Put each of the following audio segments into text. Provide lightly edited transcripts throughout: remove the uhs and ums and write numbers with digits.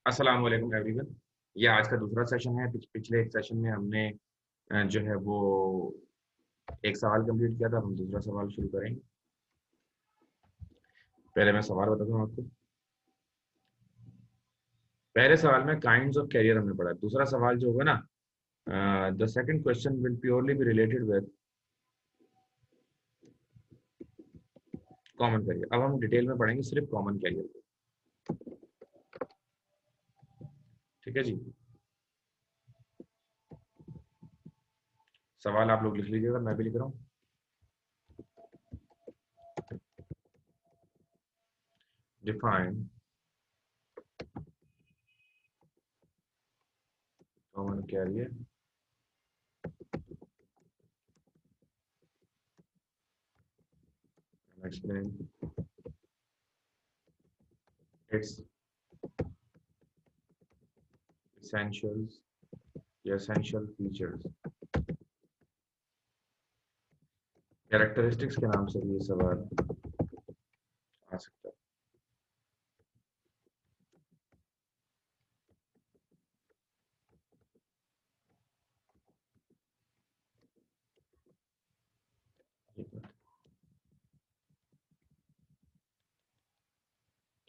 अस्सलाम वालेकुम एवरीवन। ये आज का दूसरा सेशन है। पिछले एक सेशन में हमने जो है वो एक सवाल कंप्लीट किया था। अब हम दूसरा सवाल शुरू करेंगे। पहले मैं सवाल बताता हूँ आपको। पहले सवाल में काइंड्स ऑफ कैरियर हमने पढ़ा। दूसरा सवाल जो होगा ना, the second question will purely be related with common carrier. अब हम डिटेल में पढ़ेंगे सिर्फ कॉमन कैरियर को। ठीक है जी। सवाल आप लोग लिख लीजिएगा, मैं भी लिख रहा हूँ। Define common carrier and explain its essentials या essential features। कैरेक्टरिस्टिक्स के नाम से भी ये सवाल आ सकता है।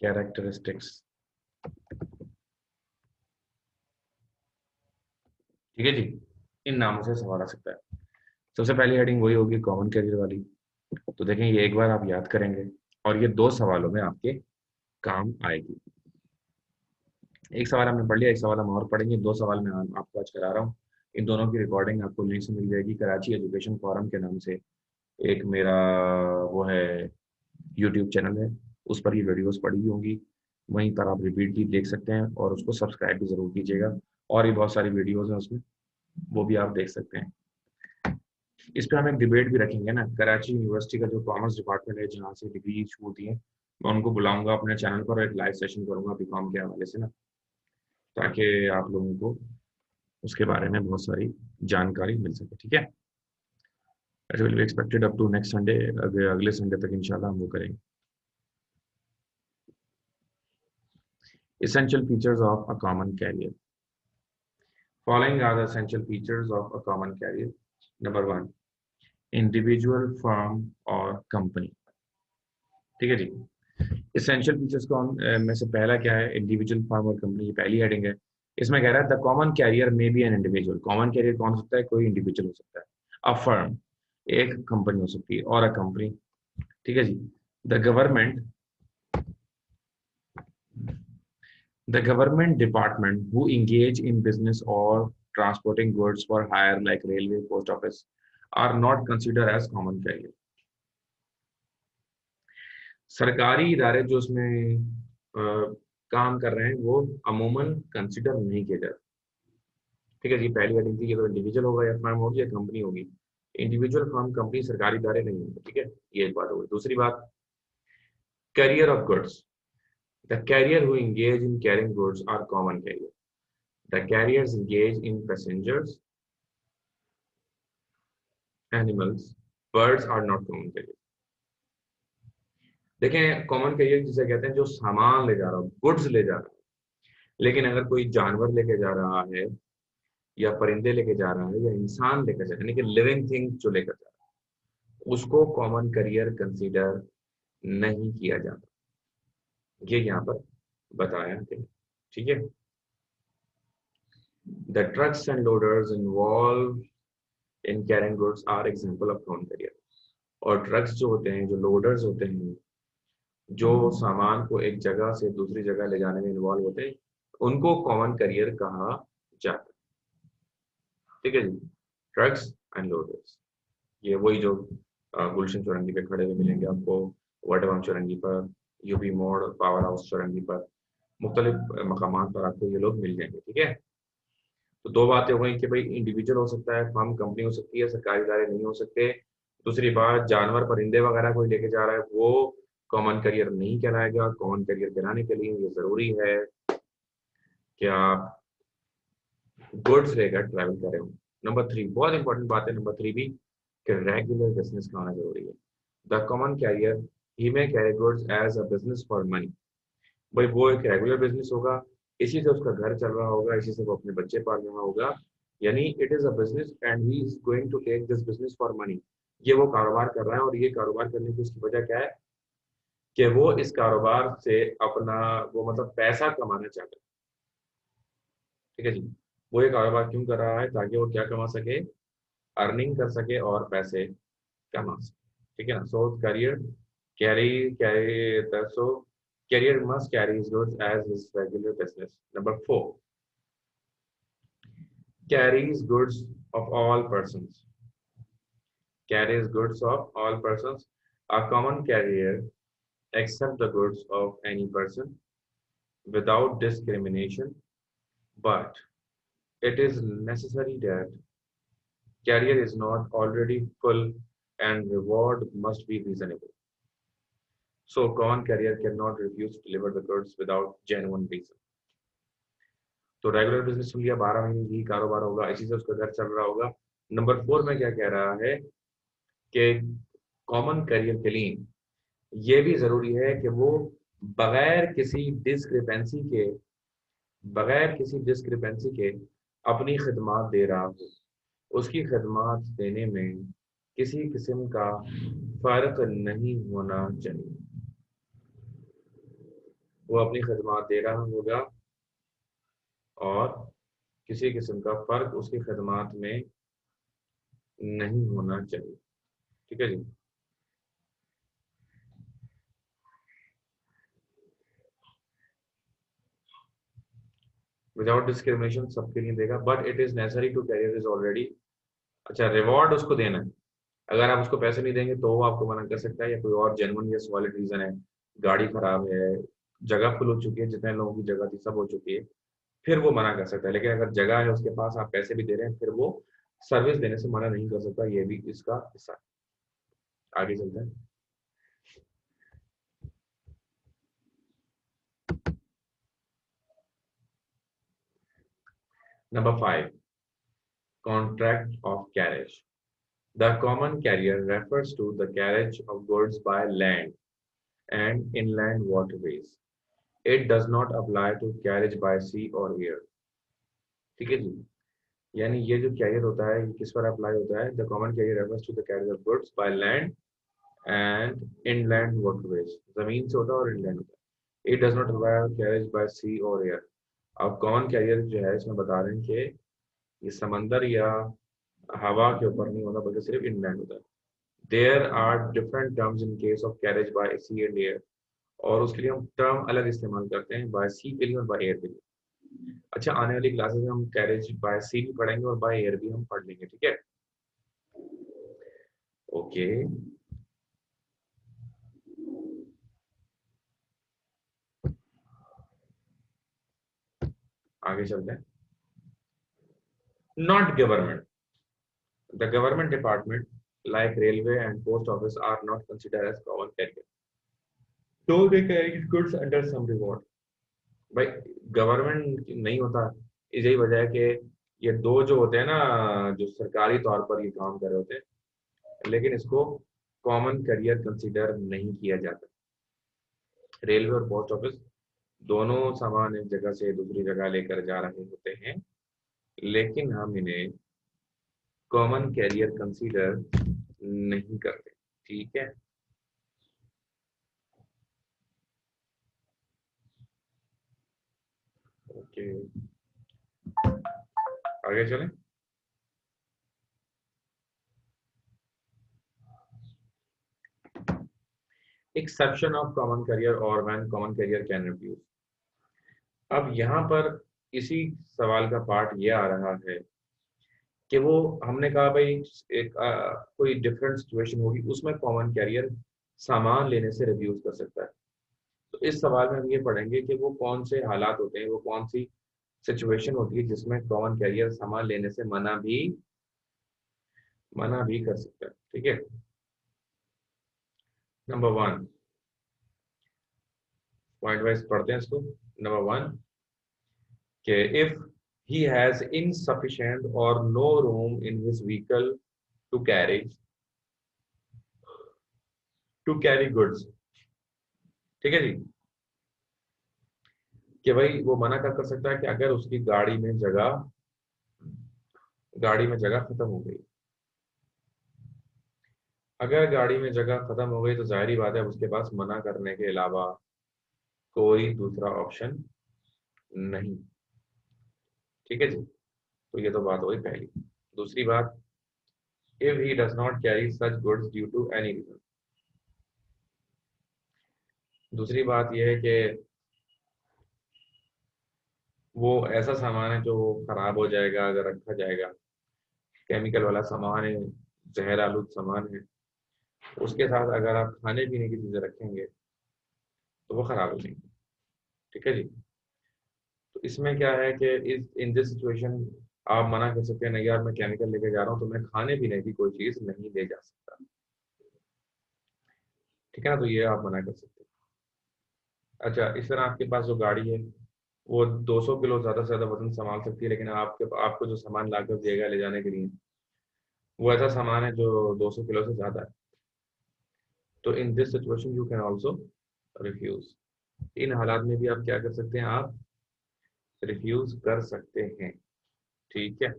कैरेक्टरिस्टिक्स, ठीक है जी। इन नामों से सवाल आ सकता है। सबसे पहली हेडिंग वही होगी कॉमन कैरियर वाली। तो देखें, ये एक बार आप याद करेंगे और ये दो सवालों में आपके काम आएगी। एक सवाल हमने पढ़ लिया, एक सवाल हम और पढ़ेंगे। दो सवाल मैं आपको आज करा रहा हूँ। इन दोनों की रिकॉर्डिंग आपको लिंक से मिल जाएगी। कराची एजुकेशन फोरम के नाम से एक मेरा वो है, यूट्यूब चैनल है। उस पर ये वीडियोस पड़ी हुई होंगी। वहीं पर आप रिपीटली देख सकते हैं और उसको सब्सक्राइब भी जरूर कीजिएगा। और भी बहुत सारी वीडियोस हैं उसमें, वो भी आप देख सकते हैं। इस पे हम एक डिबेट भी रखेंगे ना। कराची यूनिवर्सिटी का जो कॉमर्स डिपार्टमेंट है, जहाँ से डिग्री इशू होती है, मैं उनको बुलाऊंगा अपने चैनल पर और एक लाइव सेशन करूंगा बीकॉम के हवाले से ना, ताकि आप लोगों को उसके बारे में बहुत सारी जानकारी मिल सके। ठीक है। It will be expected up to next Sunday. अगले संडे तक इंशाल्लाह हम वो करेंगे। Essential features of a common carrier. Following are the essential features of a common carrier. Number one, individual, firm और company। ठीक है जी। Essential features में से पहला क्या है? इंडिविजुअल, फर्म और कंपनी। ये पहली हेडिंग है। इसमें कह रहा है द कॉमन कैरियर में be an individual. Common carrier कौन हो सकता है? कोई इंडिविजुअल हो सकता है। अ फर्म, एक कंपनी हो सकती है, और अ कंपनी। ठीक है जी। The government, the government department who engage in business or transporting goods for hire like railway, post office are not considered as common carrier। सरकारी इदारे जो उसमें काम कर रहे हैं वो अमूमन कंसिडर नहीं किए जाते। ठीक है जी। पहली हेडिंग थी, ये तो इंडिविजुअल होगा या फर्म होगी या कंपनी होगी। इंडिविजुअल, फर्म, कंपनी सरकारी इदारे नहीं होंगे। ठीक है, ये एक बात होगी। दूसरी बात, carrier of goods. The carrier who engage in carrying goods are common carrier। The carriers engage in passengers, animals, birds are not common carrier। देखें, कॉमन कैरियर जिसे कहते हैं जो सामान ले जा रहा हो, गुड्स ले जा रहा है। लेकिन अगर कोई जानवर लेके जा रहा है या परिंदे लेके जा रहा है या इंसान लेकर जा रहा है, यानी कि लिविंग थिंग जो लेकर जा रहा है, उसको कॉमन कैरियर कंसीडर नहीं किया जाता। ये यहाँ पर बताया गया। ठीक है। The trucks and loaders involve in carrying goods are example of common carrier. और ट्रक्स जो होते हैं, जो लोडर्स होते हैं, जो सामान को एक जगह से दूसरी जगह ले जाने में इन्वॉल्व होते हैं, उनको कॉमन करियर कहा जाता है। ठीक है जी। ट्रक्स एंड लोडर्स, ये वही जो गुलशन चौरंगी पे खड़े हुए मिलेंगे आपको, वाटरवाम चौरंगी पर, यूपी मोड़, पावर हाउस चौरंगी पर, मुख्तलिफ मकामात पर आपको ये लोग मिल जाएंगे। ठीक है। तो दो बातें हो गई कि भाई इंडिविजुअल हो सकता है, फर्म, कंपनी हो सकती है, सरकारी इदारे नहीं हो सकते। दूसरी बात, जानवर, परिंदे वगैरह कोई लेके जा रहा है वो कॉमन करियर नहीं कहलाएगा। कॉमन करियर कहलाने के लिए ये जरूरी है कि आप गुड्स लेकर ट्रैवल करें हो। नंबर थ्री, बहुत इंपॉर्टेंट बात है नंबर थ्री भी, कि रेगुलर बिजनेस का होना जरूरी है। द कॉमन कैरियर ही में carry goods as a business for money. भाई वो एक रेगुलर बिजनेस होगा, इसी से उसका घर चल रहा होगा, इसी से वो अपने बच्चे पाल रहा होगा। यानी it is a business and he is going to take this business for money. ये वो कारोबार कर रहा है और ये कारोबार करने की उसकी वजह क्या है कि वो इस कारोबार से अपना वो मतलब पैसा कमाना चाहता है। ठीक है जी। वो ये कारोबार क्यों कर रहा है? ताकि वो क्या कमा सके, अर्निंग कर सके और पैसे कमा सके। ठीक है ना। सो career carry carry so career must carry his goods as his regular business. Number 4, carries goods of all persons. Carries goods of all persons. A common carrier accept the goods of any person without discrimination, but it is necessary that carrier is not already full and reward must be reasonable. So common carrier cannot refuse to deliver the goods without genuine reason. तो regular business सुन लिया, 12 महीने यही कारोबार होगा, इसी से उसका घर चल रहा होगा। नंबर 4 में क्या कह रहा है कि कॉमन करियर के लिए ये भी जरूरी है कि वो बगैर किसी डिस्क्रिपेंसी के बगैर किसी डिस्क्रिपेंसी के अपनी खिदमात दे रहा हो। उसकी खिदमात देने में किसी किस्म का फर्क नहीं होना चाहिए। वो अपनी खिदमात दे रहा होगा और किसी किस्म का फर्क उसकी खिदमात में नहीं होना चाहिए। ठीक है जी। विदाउट डिस्क्रिमिनेशन सबके लिए देगा, but it is necessary to carrier is already. अच्छा, रिवॉर्ड उसको देना है। अगर आप उसको पैसे नहीं देंगे तो वो आपको मना कर सकता है, या कोई और जेन्युइन या सॉलिड रीजन है, गाड़ी खराब है, जगह फुल हो चुकी है, जितने लोगों की जगह थी सब हो चुकी है, फिर वो मना कर सकता है। लेकिन अगर जगह है उसके पास, आप पैसे भी दे रहे हैं, फिर वो सर्विस देने से मना नहीं कर सकता। ये भी इसका हिस्सा है। आगे चलते हैं। Number 5, contract of carriage. The common career refers to the carriage of goods by land and inland waterways. It does not apply to carriage by sea or air. ठीक है जी। यानी ये जो कैरियर होता है ये किस पर अप्लाई होता है? The common carrier refers to the carrier of goods by land and inland waterways. जमीन से होता है और इनलैंड होता है। It does not apply carriage by sea और एयर। अब कॉमन कैरियर जो है इसमें बता रहे हैं कि ये समंदर या हवा के ऊपर नहीं होता बल्कि सिर्फ इनलैंड होता है। There are different terms in case of carriage by sea and air. और उसके लिए हम टर्म अलग इस्तेमाल करते हैं, बाय सी के लिए और बाय एयर के लिए। अच्छा, आने वाली क्लासेस में हम कैरेज बाय सी भी पढ़ेंगे और बाय एयर भी हम पढ़ लेंगे। ठीक है, ओके। आगे चलते हैं। Not government. The government department like railway and post office are not considered as common carrier, though they carry goods under some reward. भाई, गवर्नमेंट नहीं होता, यही वजह है कि ये दो जो होते हैं ना, जो सरकारी तौर पर ये काम कर रहे होते हैं, लेकिन इसको कॉमन करियर कंसीडर नहीं किया जाता। रेलवे और पोस्ट ऑफिस दोनों सामान एक जगह से दूसरी जगह लेकर जा रहे होते हैं, लेकिन हम इन्हें कॉमन कैरियर कंसीडर नहीं करते। ठीक है, ओके, आगे चलें। एक्सेप्शन ऑफ कॉमन करियर और when common carrier can refuse. अब यहाँ पर इसी सवाल का पार्ट ये आ रहा है कि वो हमने कहा भाई एक कोई डिफरेंट सिचुएशन होगी उसमें कॉमन कैरियर सामान लेने से रिफ्यूज कर सकता है। तो इस सवाल में हम ये पढ़ेंगे कि वो कौन से हालात होते हैं, वो कौन सी सिचुएशन होती है जिसमें कॉमन कैरियर सामान लेने से मना भी कर सकता है। ठीक है, नंबर 1, पॉइंट वाइज पढ़ते हैं इसको। नंबर 1 कि if he has insufficient or no room in his vehicle to carry goods। ठीक है जी। कि भाई वो मना कर सकता है कि अगर उसकी गाड़ी में जगह खत्म हो गई। अगर गाड़ी में जगह खत्म हो गई तो जाहिर बात है उसके पास मना करने के अलावा कोई दूसरा ऑप्शन नहीं। ठीक है जी। तो ये तो बात हुई पहली। दूसरी बात, if he does not carry such goods due to any reason. दूसरी बात यह है कि वो ऐसा सामान है जो खराब हो जाएगा अगर रखा जाएगा, केमिकल वाला सामान है, जहर आलूद सामान है, उसके साथ अगर आप खाने पीने की चीजें रखेंगे तो वो खराब हो जाएंगी। ठीक है जी। तो इसमें क्या है कि इस इन दिस सिचुएशन आप मना कर सकते हैं, नहीं यार मैं केमिकल लेके जा रहा हूँ तो मैं खाने पीने की कोई चीज नहीं ले जा सकता। ठीक है ना, तो ये आप मना कर सकते हैं। अच्छा, इस तरह आपके पास जो गाड़ी है वो 200 किलो ज्यादा से ज्यादा वजन संभाल सकती है, लेकिन आपको जो सामान लाकर देगा ले जाने के लिए वो ऐसा सामान है जो 200 किलो से ज्यादा है। तो in this situation you can also refuse. इन हालात में भी आप क्या कर सकते हैं, आप रिफ्यूज कर सकते हैं। ठीक है।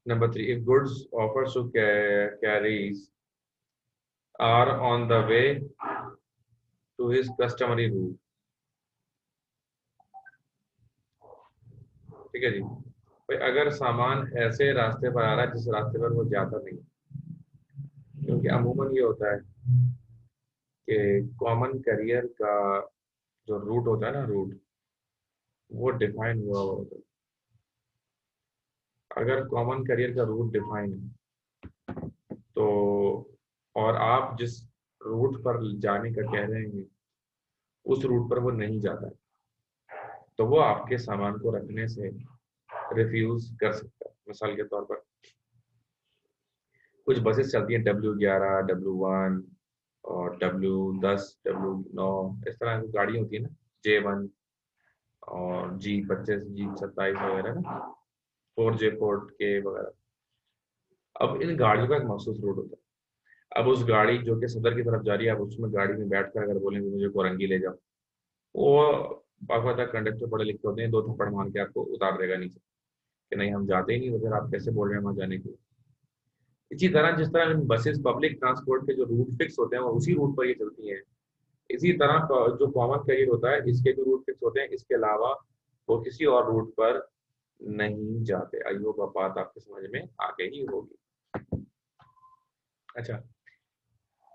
Number 3, if goods offers to carries are on the way to his customary route। ठीक है जी। भाई अगर सामान ऐसे रास्ते पर आ रहा है जिस रास्ते पर वो जाता नहीं, क्योंकि अमूमन ये होता है कि कॉमन करियर का जो रूट होता है ना, रूट वो डिफाइन हुआ होता है। अगर कॉमन करियर का रूट डिफाइन है तो, और आप जिस रूट पर जाने का कह रहे हैं उस रूट पर वो नहीं जाता है, तो वो आपके सामान को रखने से रिफ्यूज कर सकता है। मिसाल के तौर पर कुछ बसेस चलती हैं W11, W1 और W10, W9, इस तरह की गाड़ी होती है ना, J1 और G25, G27 वगैरह ना, 4J4K वगैरह। अब इन गाड़ियों का एक मखसूस रूट होता है। अब उस गाड़ी जो कि सदर की तरफ जा रही है, अब उसमें गाड़ी में बैठकर अगर बोलेंगे मुझे कोरंगी ले जाओ, वो बाकायदा कंडक्टर पढ़े लिखे होते हैं, दो थप्पड़ मार के आपको उतार देगा नीचे कि नहीं हम जाते ही नहीं, तो फिर आप कैसे बोल रहे हैं वहां जाने के लिए। इसी तरह जिस तरह बसेस पब्लिक ट्रांसपोर्ट के जो रूट फिक्स होते हैं वो उसी रूट पर ये चलती हैं, इसी तरह जो कॉमन करियर होता है इसके भी रूट फिक्स होते हैं, इसके अलावा वो किसी और रूट पर नहीं जाते। आई होप बात आपके समझ में आ गई होगी। अच्छा,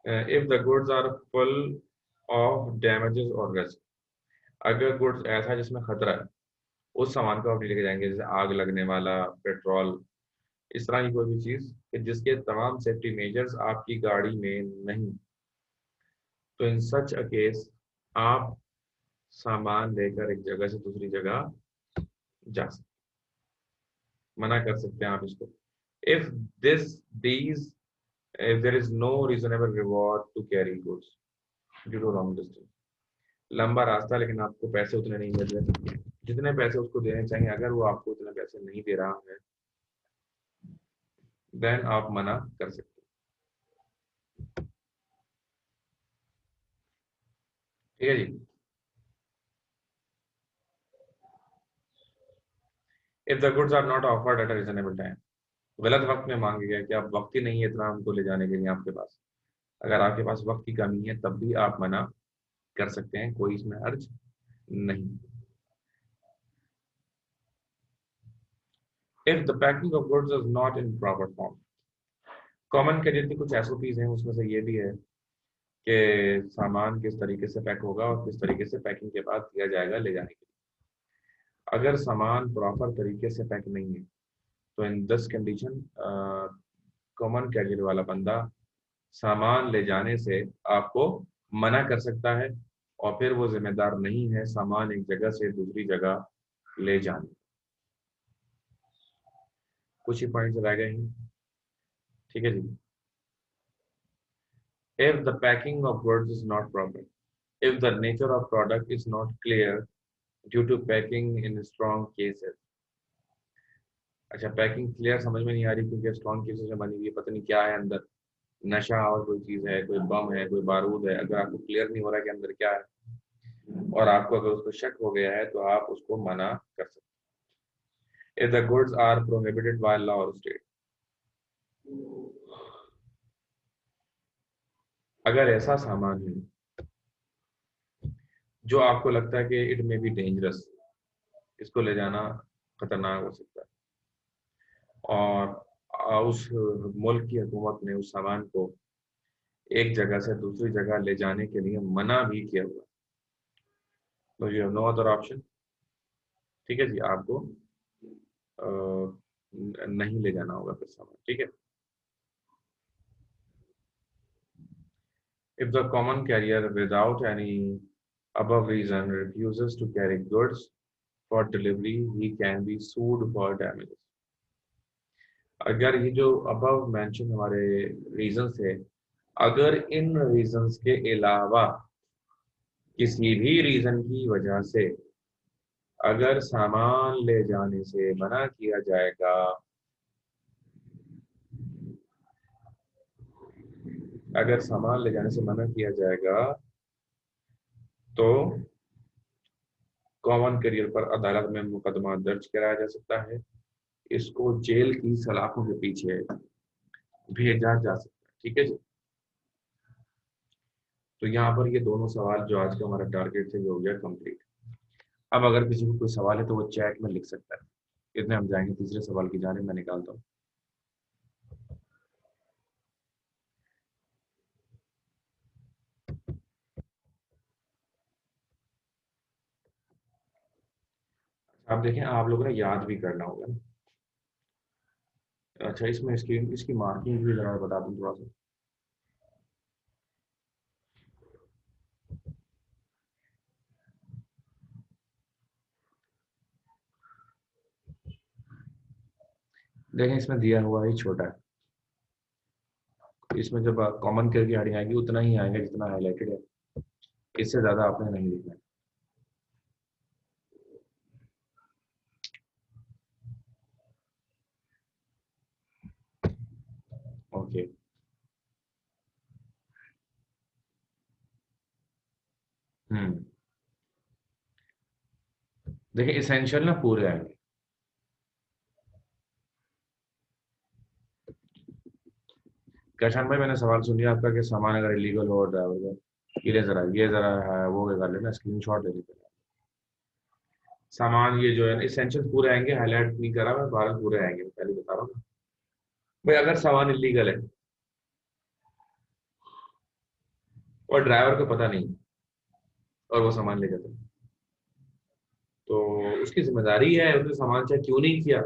if the goods are full of damages और रिस्क। अगर गुड्स ऐसा है जिसमें खतरा है, उस सामान को आप नहीं लेके जाएंगे, जैसे आग लगने वाला, पेट्रोल, इस तरह की कोई भी चीज कि जिसके तमाम सेफ्टी मेजर्स आपकी गाड़ी में नहीं, तो इन सच अ केस आप सामान लेकर एक जगह से दूसरी जगह जा सकते, मना कर सकते हैं आप इसको। If this these if there is no reasonable reward to carry goods due to long distance. लंबा रास्ता लेकिन आपको पैसे उतने नहीं मिल रहे जितने पैसे उसको देने चाहिए, अगर वो आपको उतने पैसे नहीं दे रहा है देन आप मना कर सकते हैं। ठीक है जी। If the goods are not offered at a reasonable time. गलत वक्त में मांगे गए कि अब वक्त ही नहीं है इतना हमको ले जाने के लिए आपके पास, अगर आपके पास वक्त की कमी है तब भी आप मना कर सकते हैं, कोई इसमें अर्ज नहीं। If the packing of goods is not in proper form. Common career की कुछ एसओपीज हैं, उसमें से ये भी है कि सामान किस तरीके से पैक होगा और किस तरीके से पैकिंग के बाद दिया जाएगा ले जाने के लिए। अगर सामान प्रॉपर तरीके से पैक नहीं है तो in this condition common carrier वाला बंदा सामान ले जाने से आपको मना कर सकता है, और फिर वो जिम्मेदार नहीं है सामान एक जगह से दूसरी जगह ले जाने। कुछ ही पॉइंट्स रह गए हैं। ठीक है जी। If the packing of goods is not proper, if the nature of product is not clear due to packing in strong cases। अच्छा, पैकिंग क्लियर समझ में नहीं आ रही क्योंकि स्ट्रॉन्ग केसेस में बनी हुई है, पता नहीं क्या है अंदर, नशा और कोई चीज है, कोई बम है, कोई बारूद है, अगर आपको क्लियर नहीं हो रहा है कि अंदर क्या है और आपको अगर उसको शक हो गया है तो आप उसको मना कर सकते हैं। If the goods are prohibited by law और स्टेट, अगर ऐसा सामान है जो आपको लगता है कि इट मे बी डेंजरस, इसको ले जाना खतरनाक हो सकता है, और उस मुल्क की हुकूमत ने उस सामान को एक जगह से दूसरी जगह ले जाने के लिए मना भी किया हुआ, तो you have no other option. ठीक है जी, आपको नहीं ले जाना होगा फिर सामान। ठीक है। If the common career without any above reason refuses to carry goods for delivery, he can be sued for damages। अगर ये जो above mention हमारे रीजन थे, अगर इन रीजंस के अलावा किसी भी रीजन की वजह से अगर सामान ले जाने से मना किया जाएगा, अगर सामान ले जाने से मना किया जाएगा तो कॉमन करियर पर अदालत में मुकदमा दर्ज कराया जा सकता है, इसको जेल की सलाखों के पीछे भेजा जा सकता है। ठीक है जी। तो यहाँ पर ये दोनों सवाल जो आज का हमारा टारगेट थे ये हो गया कंप्लीट। अब अगर किसी को कोई सवाल है तो वो चैट में लिख सकता है। इतने हम जाएंगे तीसरे सवाल की जाने, मैं निकालता हूँ। आप देखें, आप लोगों ने याद भी करना होगा ना। अच्छा, इसमें इसकी इसकी मार्किंग भी जरा बता दूं थोड़ा सा। देखें, इसमें दिया हुआ ही छोटा है, इसमें जब कॉमन केयर की हेडिंग आएगी उतना ही आएगा जितना हाईलाइटेड है, इससे ज्यादा आपने नहीं लिखना है। ओके। हम्म। देखिए, इसेंशियल ना पूरे आएंगे। कैशान भाई, मैंने सवाल सुन लिया आपका कि सामान अगर इलीगल हो ड्राइवर का, ये जरा वो कर लेना, स्क्रीनशॉट ले लीजिए। सामान ये जो है ना इसेंशियल पूरे आएंगे, हाईलाइट नहीं करा मैं, 12 पूरे आएंगे, मैं पहले बता रहा हूँ। भाई अगर सामान इलीगल है और ड्राइवर को पता नहीं और वो सामान ले जाता है, तो उसकी जिम्मेदारी है, उसने सामान चेक क्यों नहीं किया,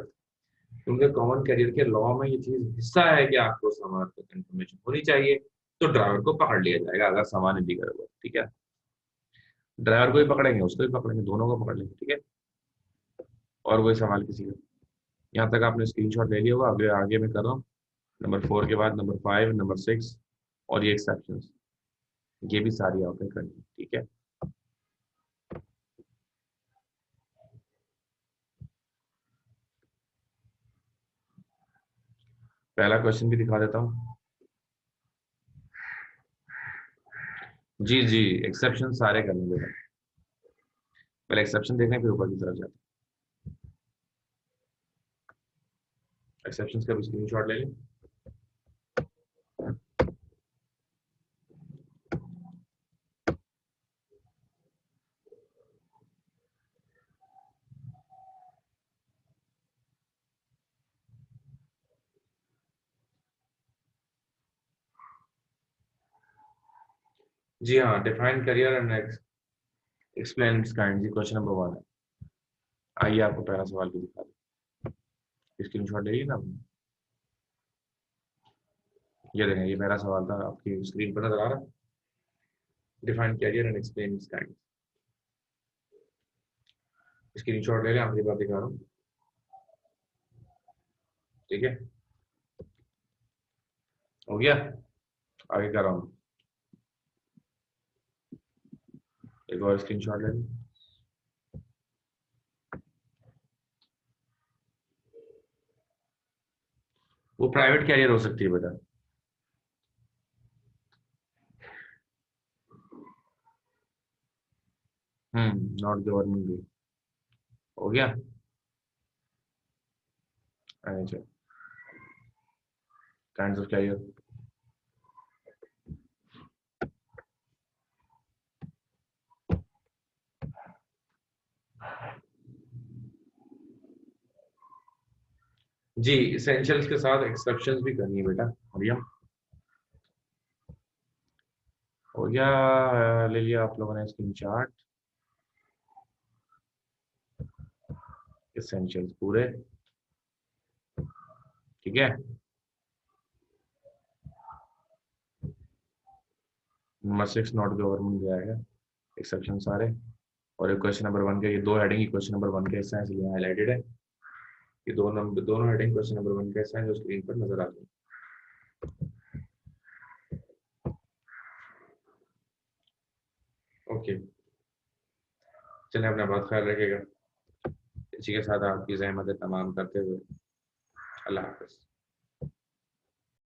क्योंकि कॉमन करियर के लॉ में ये चीज हिस्सा है कि आपको सामान की इन्फॉर्मेशन होनी चाहिए। तो ड्राइवर को पकड़ लिया जाएगा अगर सामान इलीगल हुआ। ठीक है। ड्राइवर को भी पकड़ेंगे, उसको भी पकड़ेंगे, दोनों को पकड़ लेंगे। ठीक है। और वही सवाल किसी का। यहाँ तक आपने स्क्रीनशॉट ले लिया होगा, आगे आगे मैं कर रहा हूँ। नंबर 4 के बाद नंबर 5, नंबर 6 और ये एक्सेप्शन, ये भी सारी आपने करनी है। ठीक है। पहला क्वेश्चन भी दिखा देता हूँ। जी जी, एक्सेप्शन सारे करने देगा। पहले एक्सेप्शन देखने फिर ऊपर की तरफ जाते हैं। एक्सेप्शन का भी स्क्रीनशॉट ले लें। जी हाँ, define carrier and explain its kind, जी क्वेश्चन नंबर 1 है। आइए आपको पहला सवाल भी दिखा दें। स्क्रीनशॉट ले लीजिए ना आपने। ये देखें, ये पहला सवाल था, आपकी स्क्रीन पर नजर आ रहा है। Define carrier and explain its kind. Screenshot ले लें, आखिरी बार दिखा रहा हूँ। ठीक है, हो गया। आगे कर रहा हूँ, एक और स्क्रीनशॉट ले लें। वो प्राइवेट कैरियर हो सकती है बेटा। नॉट गवर्नमेंट भी हो गया। अच्छा, काइंड ऑफ कैरियर। जी, इसेंशियल्स के साथ एक्सेप्शंस भी करनी है बेटा। बढ़िया हो गया। ले लिया आप लोगों ने स्क्रीन चार्ट, इसेंशियल्स पूरे, ठीक है। नंबर 6 नॉट गवर्नमेंट भी आएगा, एक्सेप्शन सारे। और ये क्वेश्चन नंबर 1 के, ये दो हेडिंग क्वेश्चन नंबर 1 के हिस्सा है, इसलिए हाईलाइटेड है। ये दोनों हेडिंग क्वेश्चन नंबर 1 के हिस्सा है जो स्क्रीन पर नजर आती है। ओके, चलिए अपना बहुत ख्याल रखिएगा। इसी के साथ आपकी जहमत तमाम करते हुए अल्लाह हाफ़िज़।